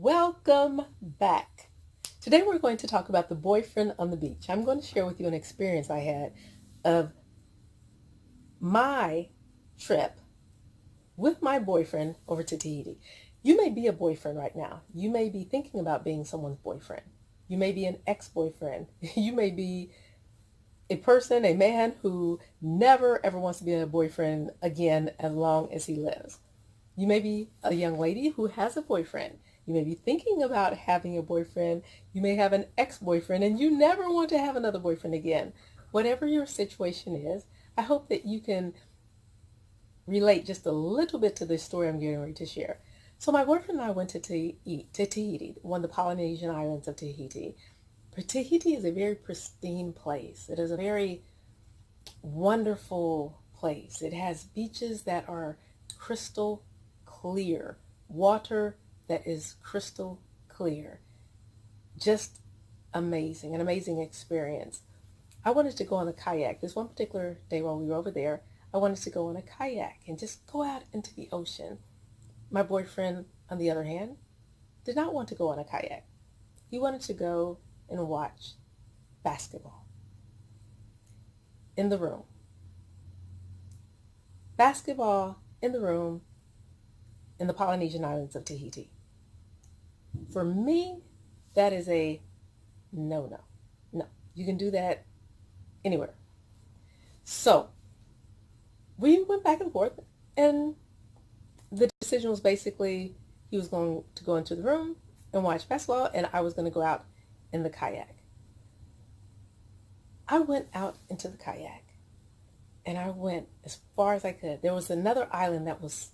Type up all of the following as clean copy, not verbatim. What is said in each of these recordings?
Welcome back. Today we're going to talk about the boyfriend on the beach. I'm going to share with you an experience I had of my trip with my boyfriend over to Tahiti. You may be a boyfriend right now. You may be thinking about being someone's boyfriend. You may be an ex-boyfriend. You may be a person, a man who never ever wants to be a boyfriend again as long as he lives. You may be a young lady who has a boyfriend. You may be thinking about having a boyfriend. You may have an ex-boyfriend and you never want to have another boyfriend again. Whatever your situation is, I hope that you can relate just a little bit to this story I'm getting ready to share. So my boyfriend and I went to Tahiti, one of the Polynesian islands of Tahiti. But Tahiti is a very pristine place. It is a very wonderful place. It has beaches that are crystal clear, water that is crystal clear. Just amazing, an amazing experience. I wanted to go on a kayak. This one particular day while we were over there, I wanted to go on a kayak and just go out into the ocean. My boyfriend, on the other hand, did not want to go on a kayak. He wanted to go and watch basketball in the room. Basketball in the room in the Polynesian islands of Tahiti. For me, that is a no. No, you can do that anywhere. So we went back and forth, and the decision was basically he was going to go into the room and watch basketball, and I was going to go out in the kayak. I went out into the kayak, and I went as far as I could. There was another island that was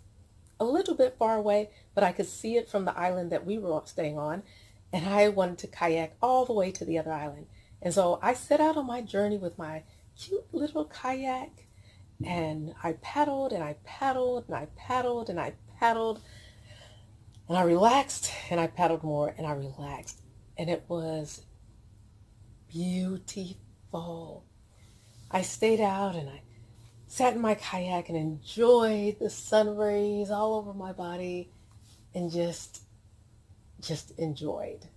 a little bit far away, but I could see it from the island that we were staying on, and I wanted to kayak all the way to the other island. And so I set out on my journey with my cute little kayak, and I paddled and I paddled and I paddled and I paddled, and I relaxed and I paddled more and I relaxed. And it was beautiful. I stayed out and I sat in my kayak and enjoyed the sun rays all over my body and just enjoyed.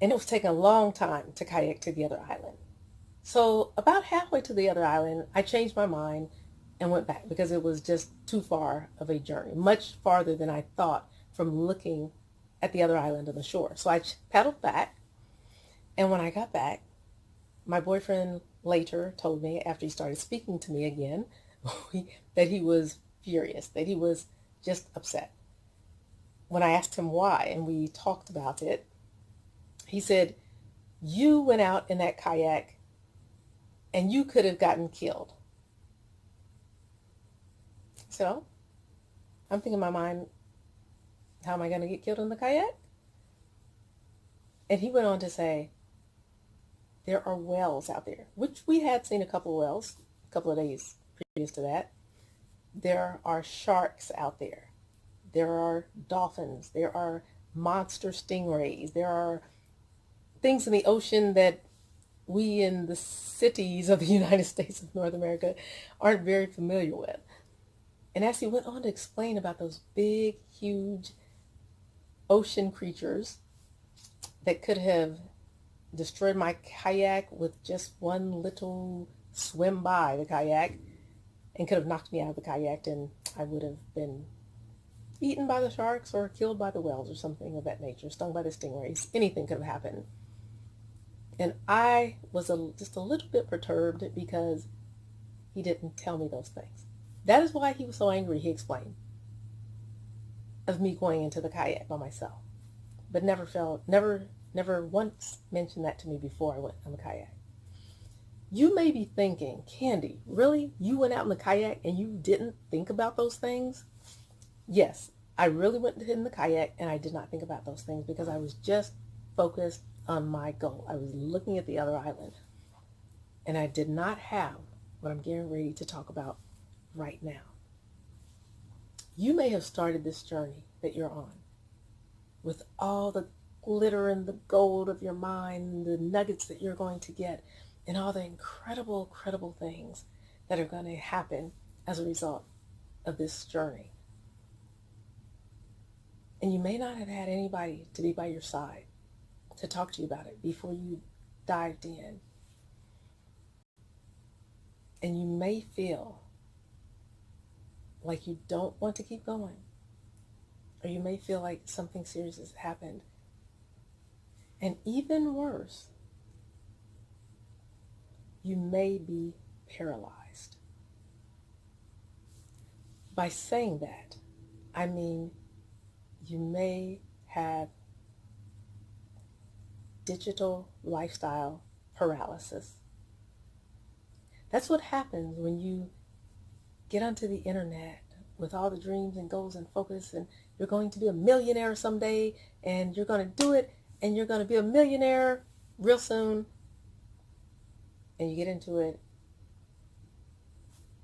And it was taking a long time to kayak to the other island. So about halfway to the other island, I changed my mind and went back because it was just too far of a journey, much farther than I thought from looking at the other island on the shore. So I paddled back, and when I got back, my boyfriend later told me, after he started speaking to me again, that he was furious, that he was just upset. When I asked him why and we talked about it, he said, "You went out in that kayak and you could have gotten killed." So I'm thinking in my mind, how am I going to get killed in the kayak? And he went on to say, there are whales out there, which we had seen a couple of whales a couple of days previous to that. There are sharks out there. There are dolphins. There are monster stingrays. There are things in the ocean that we in the cities of the United States of North America aren't very familiar with. And as he went on to explain about those big, huge ocean creatures that could have destroyed my kayak with just one little swim by the kayak and could have knocked me out of the kayak, and I would have been eaten by the sharks or killed by the whales or something of that nature, stung by the stingrays. Anything could have happened. And I was just a little bit perturbed because he didn't tell me those things. That is why he was so angry, he explained, of me going into the kayak by myself. But never once mentioned that to me before I went on the kayak. You may be thinking, Candy, really? You went out in the kayak and you didn't think about those things? Yes, I really went in the kayak and I did not think about those things because I was just focused on my goal. I was looking at the other island, and I did not have what I'm getting ready to talk about right now. You may have started this journey that you're on with all the glitter and the gold of your mind, the nuggets that you're going to get, and all the incredible, incredible things that are going to happen as a result of this journey. And you may not have had anybody to be by your side to talk to you about it before you dived in. And you may feel like you don't want to keep going. Or you may feel like something serious has happened. And even worse, you may be paralyzed. By saying that, I mean you may have digital lifestyle paralysis. That's what happens when you get onto the internet with all the dreams and goals and focus, and you're going to be a millionaire someday, and you're going to do it, and you're going to be a millionaire real soon, and you get into it,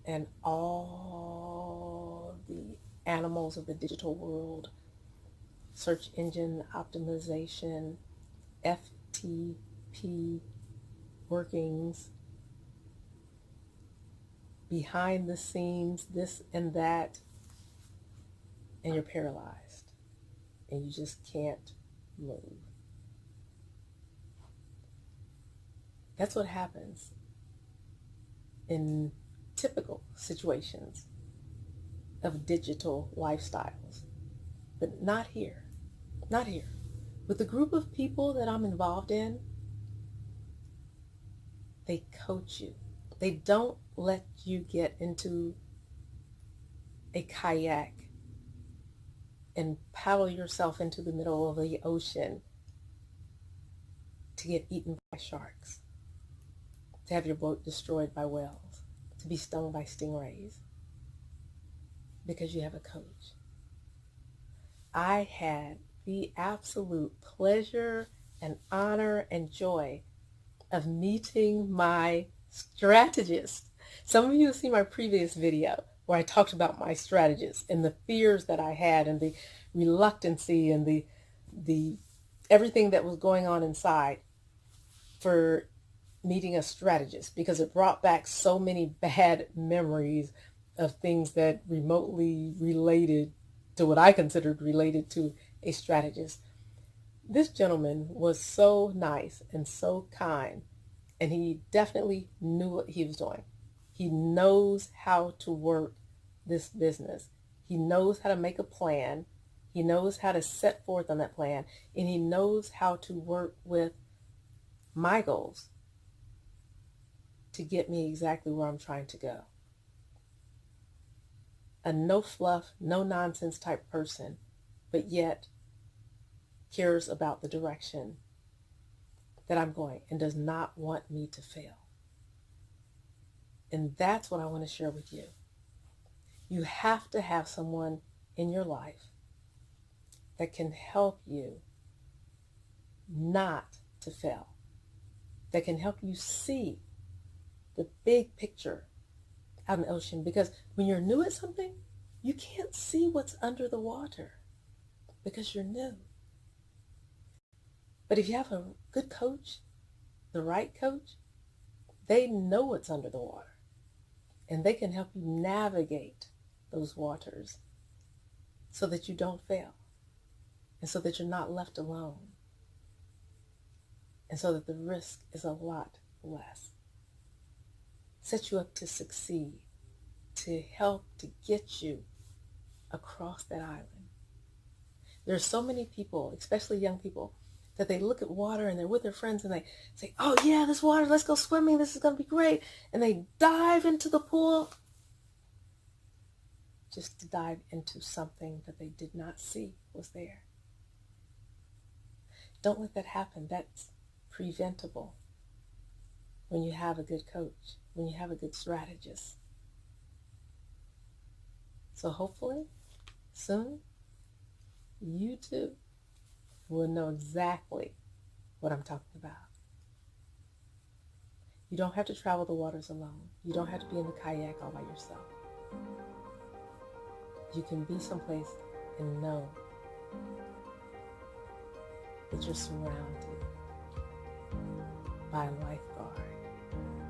and all the animals of the digital world, search engine optimization, FTP workings, behind the scenes, this and that, and you're paralyzed and you just can't move. That's what happens in typical situations of digital lifestyles, but not here, not here. With the group of people that I'm involved in, they coach you. They don't let you get into a kayak and paddle yourself into the middle of the ocean to get eaten by sharks, to have your boat destroyed by whales, to be stung by stingrays, because you have a coach. I had the absolute pleasure and honor and joy of meeting my strategist. Some of you have seen my previous video where I talked about my strategist and the fears that I had and the reluctancy and the everything that was going on inside for meeting a strategist, because it brought back so many bad memories of things that remotely related to what I considered related to a strategist. This gentleman was so nice and so kind, and he definitely knew what he was doing. He knows how to work this business. He knows how to make a plan. He knows how to set forth on that plan, and he knows how to work with my goals to get me exactly where I'm trying to go. A no fluff, no nonsense type person, but yet cares about the direction that I'm going and does not want me to fail. And that's what I want to share with you. You have to have someone in your life that can help you not to fail, that can help you see the big picture out in the ocean. Because when you're new at something, you can't see what's under the water because you're new. But if you have a good coach, the right coach, they know what's under the water, and they can help you navigate those waters so that you don't fail, and so that you're not left alone, and so that the risk is a lot less. Set you up to succeed, to help to get you across that island. There's so many people, especially young people, that they look at water and they're with their friends and they say, oh yeah, this water, let's go swimming, this is going to be great. And they dive into the pool just to dive into something that they did not see was there. Don't let that happen. That's preventable when you have a good coach, when you have a good strategist. So hopefully, soon, you too will know exactly what I'm talking about. You don't have to travel the waters alone. You don't have to be in the kayak all by yourself. You can be someplace and know that you're surrounded by a lifeguard,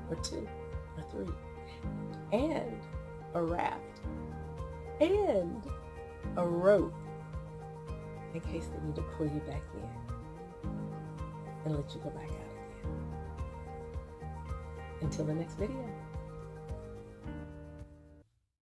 or 2, or 3, and a raft, and a rope, in case they need to pull you back in and let you go back out again. Until the next video.